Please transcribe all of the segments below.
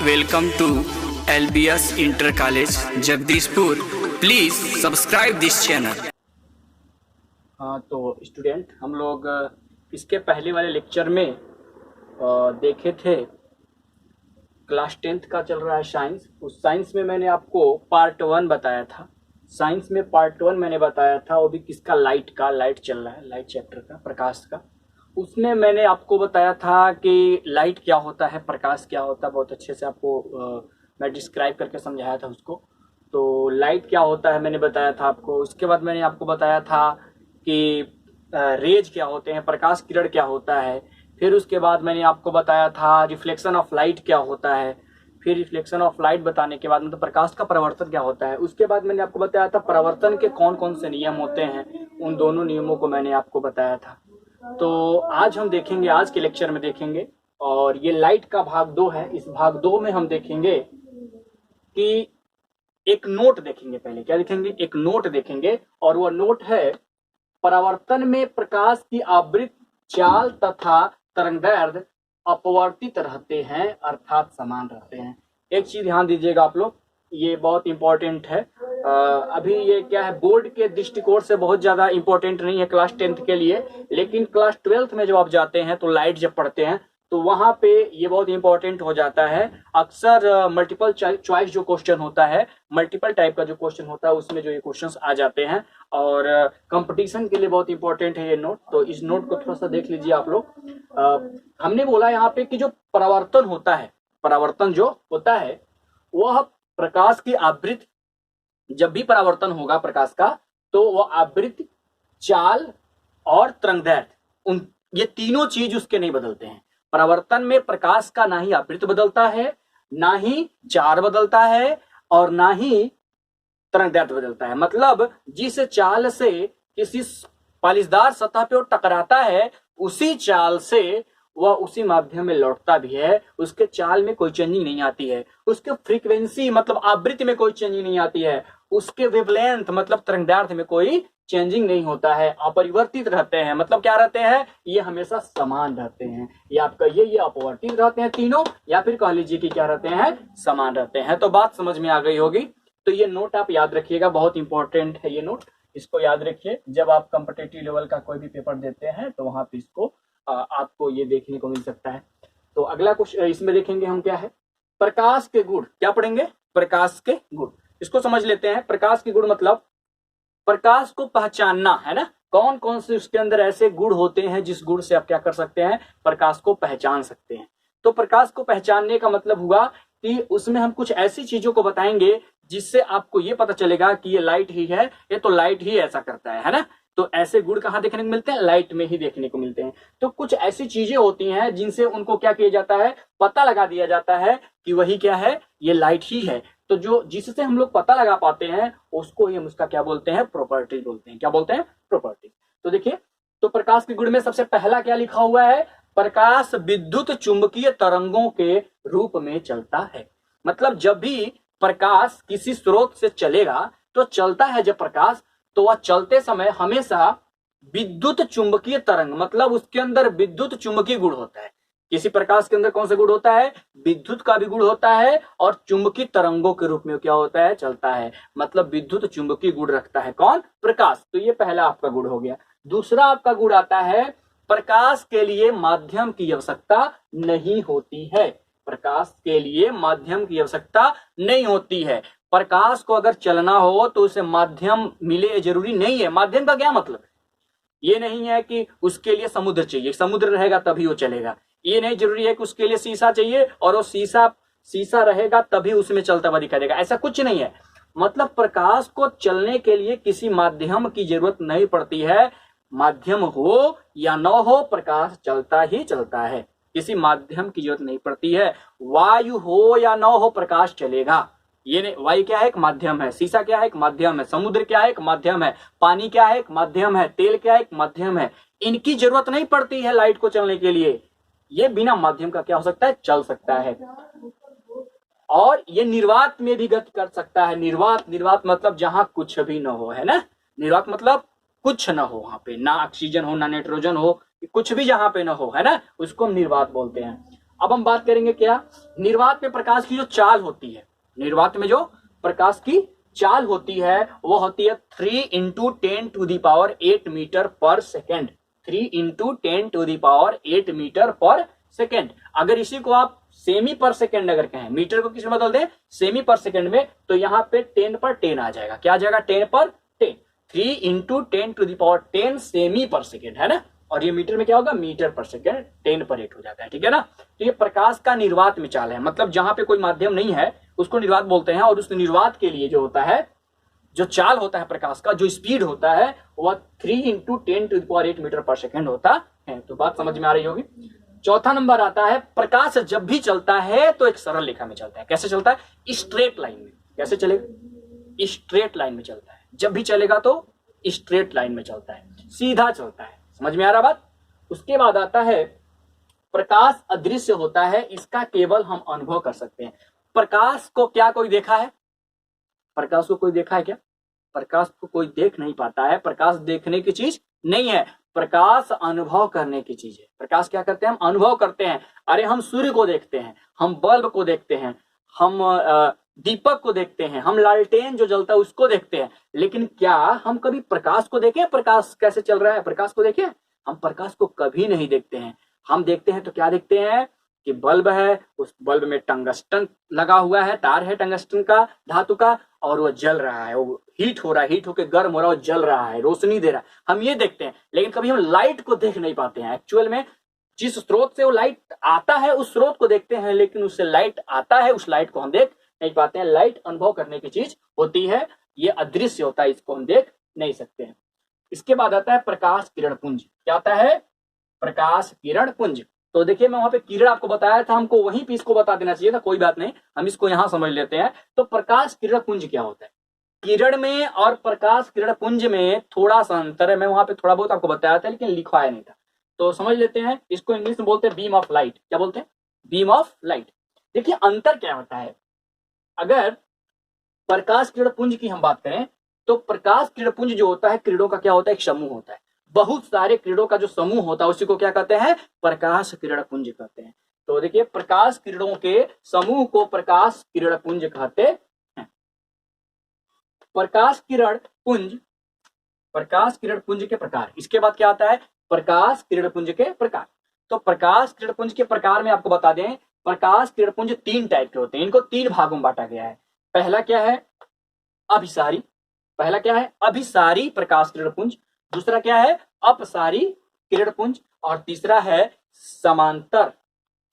Welcome to LBS Inter College, Jagdishpur. Please subscribe this channel. हाँ तो student, हम लोग इसके पहले वाले लेक्चर में देखे थे क्लास 10th का चल रहा है साइंस। उस साइंस में मैंने आपको पार्ट 1 बताया था। साइंस में पार्ट 1 मैंने बताया था, वो भी किसका, लाइट चल रहा है, लाइट चैप्टर का, प्रकाश का। उसमें मैंने आपको बताया था कि लाइट क्या होता है, प्रकाश क्या होता है। बहुत अच्छे से आपको मैं डिस्क्राइब करके समझाया था उसको। तो लाइट क्या होता है मैंने बताया था आपको। उसके बाद मैंने आपको बताया था कि रेज क्या होते हैं, प्रकाश किरण क्या होता है। फिर उसके बाद मैंने आपको बताया था रिफ्लेक्शन ऑफ लाइट क्या होता है। फिर रिफ्लेक्शन ऑफ लाइट बताने के बाद मतलब प्रकाश का परावर्तन क्या होता है। उसके बाद मैंने आपको बताया था परावर्तन के कौन कौन से नियम होते हैं। उन दोनों नियमों को मैंने आपको बताया था। तो आज हम देखेंगे, आज के लेक्चर में देखेंगे, और ये लाइट का भाग 2 है। इस भाग 2 में हम देखेंगे कि एक नोट देखेंगे। पहले क्या देखेंगे, एक नोट देखेंगे, और वह नोट है परावर्तन में प्रकाश की आवृत्त चाल तथा तरंगदैर्घ्य अपवर्तित रहते हैं, अर्थात समान रहते हैं। एक चीज ध्यान दीजिएगा आप लोग, ये बहुत इंपॉर्टेंट है। अभी ये क्या है, बोर्ड के दृष्टिकोण से बहुत ज्यादा इंपॉर्टेंट नहीं है क्लास 10th के लिए, लेकिन क्लास 12th में जब आप जाते हैं तो लाइट जब पढ़ते हैं तो वहां पे ये बहुत इंपॉर्टेंट हो जाता है। अक्सर मल्टीपल चॉइस जो क्वेश्चन होता है, मल्टीपल टाइप का जो क्वेश्चन होता है, उसमें जो ये क्वेश्चंस आ जाते हैं, और कंपटीशन के लिए बहुत इंपॉर्टेंट है ये नोट। तो इस नोट को थोड़ा सा देख लीजिए आप लोग। हमने बोला यहाँ पे कि जो परावर्तन होता है, परावर्तन जो होता है वह प्रकाश की आवृत्ति, जब भी परावर्तन होगा प्रकाश का तो वह आवृत्ति, चाल और तरंगदैर्घ्य, उन ये तीनों चीज उसके नहीं बदलते हैं। परावर्तन में प्रकाश का ना ही आवृत्ति बदलता है, ना ही चाल बदलता है, और ना ही तरंगदैर्घ्य बदलता है। मतलब जिस चाल से किसी पालिशदार सतह पे वो टकराता है, उसी चाल से वह उसी माध्यम में लौटता भी है। उसके चाल में कोई चेंजिंग नहीं आती है, उसके फ्रीक्वेंसी मतलब आवृत्ति में कोई चेंजिंग नहीं आती है, उसके वेवलेंथ मतलब तरंगदैर्घ्य में कोई चेंजिंग नहीं होता है, अपरिवर्तित रहते हैं। मतलब क्या रहते हैं, ये हमेशा समान रहते हैं। ये आपका ये अपरिवर्तित रहते हैं तीनों, या फिर कह लीजिए कि क्या रहते हैं, समान रहते हैं। तो बात समझ में आ गई होगी। तो ये नोट आप याद रखिएगा, बहुत इंपॉर्टेंट है ये नोट, इसको याद रखिए। जब आप कॉम्पिटिटिव लेवल का कोई भी पेपर देते हैं तो वहां पे इसको आपको ये देखने को मिल सकता है। तो अगला कुछ इसमें देखेंगे हम, क्या है, प्रकाश के गुण। क्या पढ़ेंगे, प्रकाश के गुण। इसको समझ लेते हैं। प्रकाश के गुण मतलब प्रकाश को पहचानना है ना, कौन कौन से उसके अंदर ऐसे गुण होते हैं जिस गुण से आप क्या कर सकते हैं, प्रकाश को पहचान सकते हैं। तो प्रकाश को पहचानने का मतलब हुआ कि उसमें हम कुछ ऐसी चीजों को बताएंगे जिससे आपको ये पता चलेगा कि ये लाइट ही है, ये तो लाइट ही ऐसा करता है ना। तो ऐसे गुण कहाँ देखने को मिलते हैं, लाइट में ही देखने को मिलते हैं। तो कुछ ऐसी चीजें होती हैं जिनसे उनको क्या किया जाता है, पता लगा दिया जाता है कि वही क्या है, ये लाइट ही है। तो जो जिससे हम लोग पता लगा पाते हैं उसको ही हम उसका क्या बोलते हैं, प्रॉपर्टी बोलते हैं। क्या बोलते हैं, प्रॉपर्टी। तो देखिए, तो प्रकाश के गुण में सबसे पहला क्या लिखा हुआ है, प्रकाश विद्युत चुंबकीय तरंगों के रूप में चलता है। मतलब जब भी प्रकाश किसी स्रोत से चलेगा, तो चलता है जब प्रकाश, तो वह चलते समय हमेशा विद्युत चुंबकीय तरंग, मतलब उसके अंदर विद्युत चुंबकीय गुण होता है। किसी प्रकाश के अंदर कौन सा गुण होता है, विद्युत का भी गुण होता है, और चुंबकीय तरंगों के रूप में क्या होता है, चलता है। मतलब विद्युत चुंबकीय गुण रखता है कौन, प्रकाश। तो ये पहला आपका गुण हो गया। दूसरा आपका गुण आता है, प्रकाश के लिए माध्यम की आवश्यकता नहीं होती है। प्रकाश के लिए माध्यम की आवश्यकता नहीं होती है। प्रकाश को अगर चलना हो तो उसे माध्यम मिले, जरूरी नहीं है। माध्यम का क्या मतलब, ये नहीं है कि उसके लिए समुद्र चाहिए, समुद्र रहेगा तभी वो चलेगा। ये नहीं जरूरी है कि उसके लिए शीशा चाहिए और वो शीशा रहेगा तभी उसमें चलता हुआ दिखाई देगा, ऐसा कुछ नहीं है। मतलब प्रकाश को चलने के लिए किसी माध्यम की जरूरत नहीं पड़ती है। माध्यम हो या न हो, प्रकाश चलता ही चलता है, किसी माध्यम की जरूरत नहीं पड़ती है। वायु हो या न हो, प्रकाश चलेगा। ये नहीं, वायु क्या है, एक माध्यम है। शीशा क्या है, एक माध्यम है। समुद्र क्या है, एक माध्यम है। पानी क्या है, एक माध्यम है। तेल क्या है, एक माध्यम है। इनकी जरूरत नहीं पड़ती है लाइट को चलने के लिए। ये बिना माध्यम का क्या हो सकता है, चल सकता है। और ये निर्वात में भी गति कर सकता है। निर्वात मतलब जहां कुछ भी न हो, है ना। निर्वात मतलब कुछ न हो, वहां पे ना ऑक्सीजन हो, ना नाइट्रोजन हो, कुछ भी जहां पे न हो, है ना, उसको हम निर्वात बोलते हैं। अब हम बात करेंगे क्या, निर्वात में प्रकाश की जो चाल होती है, निर्वात में जो प्रकाश की चाल होती है वो होती है 3 × 10⁸ मीटर पर सेकेंड। 3 × 10⁸ मीटर पर सेकेंड। अगर इसी को आप सेमी पर सेकेंड अगर कहें, मीटर को किस में बदल दें, सेमी पर सेकेंड में, तो यहाँ पे 10 पर 10 आ जाएगा। क्या आ जाएगा, 10 पर 10। 3 × 10⁻10 सेमी पर सेकेंड है ना, और ये मीटर में क्या होगा, मीटर पर सेकेंड, 10 पर 8 हो जाता है, ठीक है ना। तो ये प्रकाश का निर्वात में चाल है, मतलब जहां पे कोई माध्यम नहीं है उसको निर्वात बोलते हैं, और उस निर्वात के लिए जो होता है, जो चाल होता है प्रकाश का, जो स्पीड होता है वह 3 × 10⁸ मीटर पर सेकेंड होता है। तो बात समझ में आ रही होगी। चौथा नंबर आता है, प्रकाश जब भी चलता है तो एक सरल रेखा में चलता है। कैसे चलता है, स्ट्रेट लाइन में। कैसे चलेगा, स्ट्रेट लाइन में चलता है। जब भी चलेगा तो स्ट्रेट लाइन में चलता है, सीधा चलता है। समझ में आ रहा बात। उसके बाद आता है, प्रकाश अदृश्य होता है, इसका केवल हम अनुभव कर सकते हैं। प्रकाश को क्या कोई देखा है, प्रकाश को कोई देखा है क्या, प्रकाश को कोई देख नहीं पाता है। प्रकाश देखने की चीज नहीं है, प्रकाश अनुभव करने की चीज है। प्रकाश क्या करते हैं, हम अनुभव करते हैं। अरे हम सूर्य को देखते हैं, हम बल्ब को देखते हैं, हम दीपक को देखते हैं, हम लालटेन जो जलता है उसको देखते हैं, लेकिन क्या हम कभी प्रकाश को देखें, प्रकाश कैसे चल रहा है, प्रकाश को देखें। हम प्रकाश को कभी नहीं देखते हैं। हम देखते हैं तो क्या देखते हैं कि बल्ब है, उस बल्ब में टंगस्टन लगा हुआ है, तार है टंगस्टन का, धातु का, और वो जल रहा है, वो हीट हो रहा है, हीट होकर गर्म हो रहा है, वो जल रहा है, रोशनी दे रहा है। हम ये देखते हैं, लेकिन कभी हम लाइट को देख नहीं पाते हैं। एक्चुअल में जिस स्रोत से वो लाइट आता है उस स्रोत को देखते हैं, लेकिन उससे लाइट आता है, उस लाइट को हम देख नहीं पाते हैं। लाइट अनुभव करने की चीज होती है, ये अदृश्य होता है, इसको हम देख नहीं सकते हैं। इसके बाद आता है प्रकाश किरण पुंज। क्या आता है, प्रकाश किरण पुंज। तो देखिए मैं वहां पे किरण आपको बताया था, हमको वहीं पे इसको बता देना चाहिए था, कोई बात नहीं, हम इसको यहां समझ लेते हैं। तो प्रकाश किरण पुंज क्या होता है, किरण में और प्रकाश किरण पुंज में थोड़ा सा अंतर है। मैं वहां पे थोड़ा बहुत आपको बताया था, लेकिन लिखवाया नहीं था, तो समझ लेते हैं। इसको इंग्लिश में बोलते हैं बीम ऑफ लाइट। क्या बोलते हैं, बीम ऑफ लाइट। देखिए अंतर क्या होता है, अगर प्रकाश किरण पुंज की हम बात करें तो प्रकाश किरण पुंज जो होता है, किरणों का क्या होता है, एक समूह होता है। बहुत सारे किरणों का जो समूह होता है उसी को क्या कहते हैं, प्रकाश किरण पुंज कहते हैं। तो देखिए प्रकाश किरणों के समूह को प्रकाश किरण पुंज कहते हैं। प्रकाश किरण पुंज, प्रकाश किरण पुंज के प्रकार। इसके बाद क्या आता है, प्रकाश किरण पुंज के प्रकार। तो प्रकाश किरण पुंज के प्रकार में आपको बता दें, प्रकाश किरण पुंज 3 टाइप के होते हैं, इनको 3 भागों में बांटा गया है। पहला क्या है, अभिसारी। पहला क्या है, अभिसारी प्रकाश किरण पुंज। दूसरा क्या है, अपसारी किरण पुंज, और तीसरा है समांतर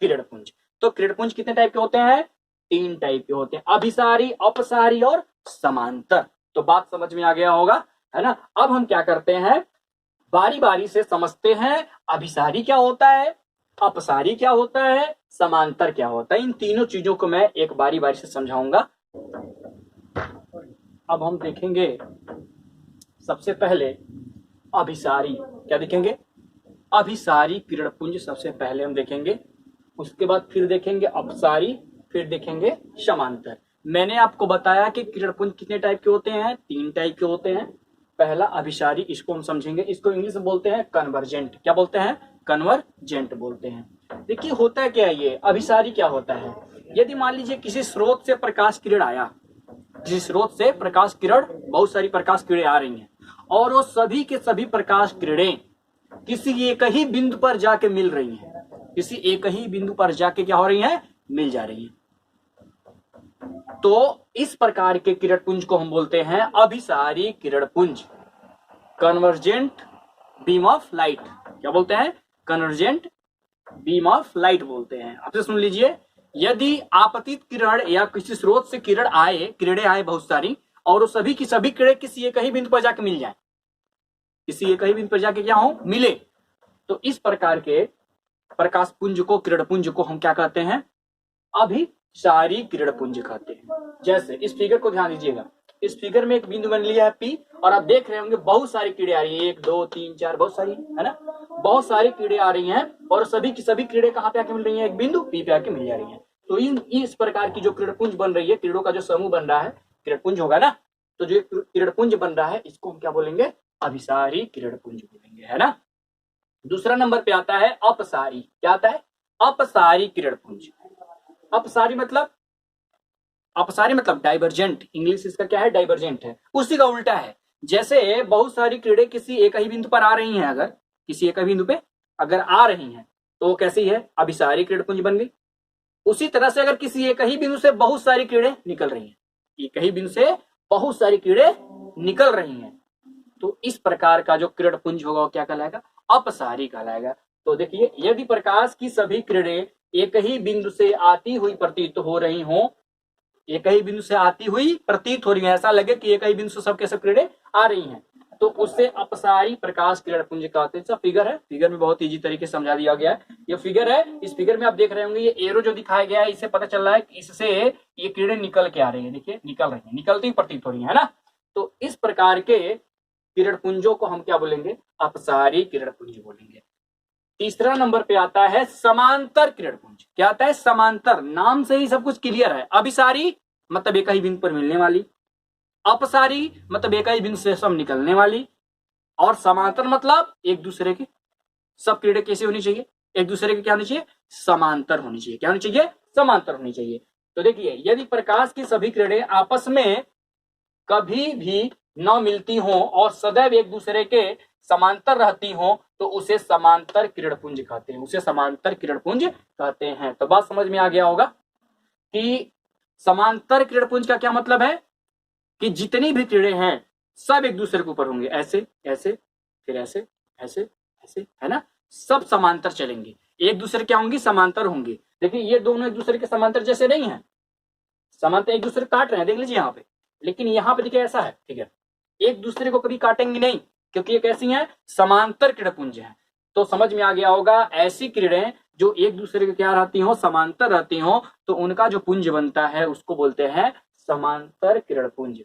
किरण पुंज। तो किरण पुंज कितने टाइप के होते हैं, 3 टाइप के होते हैं, अभिसारी, अपसारी और समांतर। तो बात समझ में आ गया होगा, है ना। अब हम क्या करते हैं, बारी बारी से समझते हैं, अभिसारी क्या होता है, अपसारी क्या होता है, समांतर क्या होता है। इन तीनों चीजों को मैं एक बारी बारी से समझाऊंगा। अब हम देखेंगे सबसे पहले अभिसारी। क्या देखेंगे, अभिसारी किरण पुंज सबसे पहले हम देखेंगे। उसके बाद फिर देखेंगे अपसारी, फिर देखेंगे समांतर। मैंने आपको बताया कि किरण पुंज कितने टाइप के होते हैं, 3 टाइप के होते हैं। पहला अभिसारी, इसको हम समझेंगे, इसको इंग्लिश में बोलते हैं कन्वर्जेंट। क्या बोलते हैं, कन्वर्जेंट बोलते हैं। देखिए होता क्या है, ये अभिसारी क्या होता है, यदि मान लीजिए किसी स्रोत से प्रकाश किरण आया, जिस स्रोत से प्रकाश किरण, बहुत सारी प्रकाश किरणें आ रही हैं, और वो सभी के सभी प्रकाश किरणें किसी एक ही बिंदु पर जाके मिल रही हैं, किसी एक ही बिंदु पर जाके क्या हो रही हैं, मिल जा रही हैं। तो इस प्रकार के किरण पुंज को हम बोलते हैं अभिसारी किरण पुंज, कन्वर्जेंट बीम ऑफ लाइट। क्या बोलते हैं, कन्वर्जेंट बीम ऑफ लाइट बोलते हैं। आपसे सुन लीजिए, यदि आपतित किरण या किसी स्रोत से किरण आए, किरणें आए बहुत सारी, और वो सभी की सभी किरणें किसी एक ही बिंदु पर जाके मिल जाए, किसी एक ही बिंदु पर जाके क्या हो, मिले, तो इस प्रकार के प्रकाश पुंज को, किरण पुंज को हम क्या कहते हैं, अभिसारी किरण पुंज कहते हैं। जैसे इस फिगर को ध्यान दीजिएगा, इस फिगर में एक बिंदु बन लिया है P, और आप देख रहे होंगे बहुत सारी किरणें आ रही है, 1 2 3 4, बहुत सारी, है ना, बहुत सारी किरणें आ रही हैं, और सभी की सभी किरणें कहाँ पे आके मिल रही हैं, एक बिंदु P पे आके मिल जा रही हैं। तो इस प्रकार की जो किरण पुंज बन रही है, किरणों का जो समूह बन रहा है, किरण पुंज होगा ना, तो जो किरण पुंज बन रहा है इसको हम क्या बोलेंगे, अभिसारी किरण पुंज बोलेंगे, है ना। दूसरा नंबर पे आता है अपसारी। क्या आता है, अपसारी किरणपुंज। अपसारी मतलब डाइवर्जेंट, इंग्लिश इसका क्या है, डाइवर्जेंट है, उसी का उल्टा है। जैसे बहुत सारी किरणें किसी एक ही बिंदु पर आ रही हैं, अगर किसी एक ही बिंदु पे अगर आ रही हैं तो वो कैसी है, अभिसारी किरणपुंज बन गई। उसी तरह से अगर किसी एक ही बिंदु से बहुत सारी किरणें निकल रही हैं, एक ही बिंदु से बहुत सारी किरणें निकल रही हैं, तो इस प्रकार का जो किरणपुंज होगा वो क्या कहलाएगा, अपसारी कहलाएगा। तो देखिए, यदि प्रकाश की सभी किरणें एक ही बिंदु से आती हुई प्रतीत हो रही हो, एक ही बिंदु से आती हुई प्रतीत हो रही है, ऐसा लगे कि एक ही बिंदु से सबके सब किरणें आ रही हैं, तो उससे अपसारी प्रकाश किरणपुंज कहते हैं। फिगर है, फिगर में बहुत इजी तरीके से समझा दिया गया है। ये फिगर है, इस फिगर में आप देख रहे होंगे ये एरो जो दिखाया गया है, इससे पता चल रहा है कि इससे ये किरणें निकल के आ रही है। देखिए निकल रही है, निकलती ही प्रतीत हो रही है ना। तो इस प्रकार के किरणपुंजों को हम क्या बोलेंगे, अपसारी किरणपुंज बोलेंगे। तीसरा नंबर पे आता है समांतर किरणपुंज। क्या आता है, समांतर, नाम से ही सब कुछ क्लियर है। अभिसारी मतलब एक ही बिंदु पर मिलने वाली, अपसारी मतलब एक ही बिंदु से सब निकलने वाली, और समांतर मतलब एक दूसरे के सब किरणें कैसे होनी चाहिए, एक दूसरे के क्या होनी चाहिए, समांतर होनी चाहिए। क्या होनी चाहिए, समांतर होनी चाहिए। तो देखिए, यदि प्रकाश की सभी किरणें आपस में कभी भी न मिलती हो और सदैव एक दूसरे के समांतर रहती हो तो उसे समांतर किरणपुंज कहते हैं, उसे समांतर किरणपुंज कहते हैं। तो बात समझ में आ गया होगा कि समांतर किरणपुंज का क्या मतलब है, कि जितनी भी किरणें हैं सब एक दूसरे के ऊपर होंगे, ऐसे ऐसे फिर ऐसे ऐसे ऐसे, है ना, सब समांतर चलेंगे, एक दूसरे क्या होंगी, समांतर होंगे। देखिए ये दोनों एक दूसरे के समांतर जैसे नहीं है, समांतर एक दूसरे काट रहे हैं, देख लीजिए यहाँ पे, लेकिन यहाँ पे देखिए ऐसा है फिगर, एक दूसरे को कभी काटेंगे नहीं, क्योंकि ये कैसी हैं, समांतर किरणपुंज हैं। तो समझ में आ गया होगा, ऐसी किरणें जो एक दूसरे के क्या रहती हो, समांतर रहती हो, तो उनका जो पुंज बनता है उसको बोलते हैं समांतर किरणपुंज।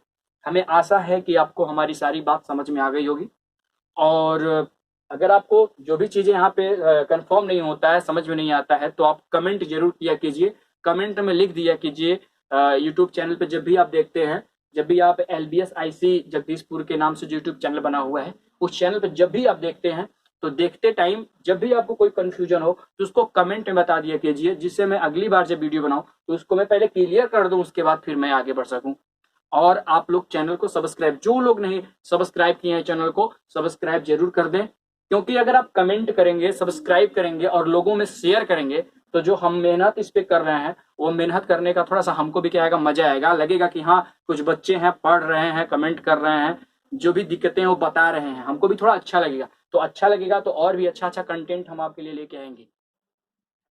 हमें आशा है कि आपको हमारी सारी बात समझ में आ गई होगी, और अगर आपको जो भी चीजें यहाँ पे कंफर्म नहीं होता है, समझ में नहीं आता है, तो आप कमेंट जरूर किया कीजिए, कमेंट में लिख दिया कीजिए। यूट्यूब चैनल पे जब भी आप देखते हैं, जब भी आप LBS IC जगदीशपुर के नाम से जो यूट्यूब चैनल बना हुआ है, उस चैनल पे जब भी आप देखते हैं, तो देखते टाइम जब भी आपको कोई कंफ्यूजन हो तो उसको कमेंट में बता दिया कीजिए, जिससे मैं अगली बार जब वीडियो बनाऊं तो उसको मैं पहले क्लियर कर दूं, उसके बाद फिर मैं आगे बढ़ सकूं। और आप लोग चैनल को सब्सक्राइब, जो लोग नहीं सब्सक्राइब किए हैं चैनल को सब्सक्राइब जरूर कर दें, क्योंकि अगर आप कमेंट करेंगे, सब्सक्राइब करेंगे और लोगों में शेयर करेंगे, तो जो हम मेहनत इस पे कर रहे हैं वो मेहनत करने का थोड़ा सा हमको भी क्या आएगा, मजा आएगा, लगेगा कि हाँ कुछ बच्चे हैं पढ़ रहे हैं, कमेंट कर रहे हैं, जो भी दिक्कतें हैं वो बता रहे हैं, हमको भी थोड़ा अच्छा लगेगा। तो अच्छा लगेगा तो और भी अच्छा अच्छा कंटेंट हम आपके लिए लेके आएंगे।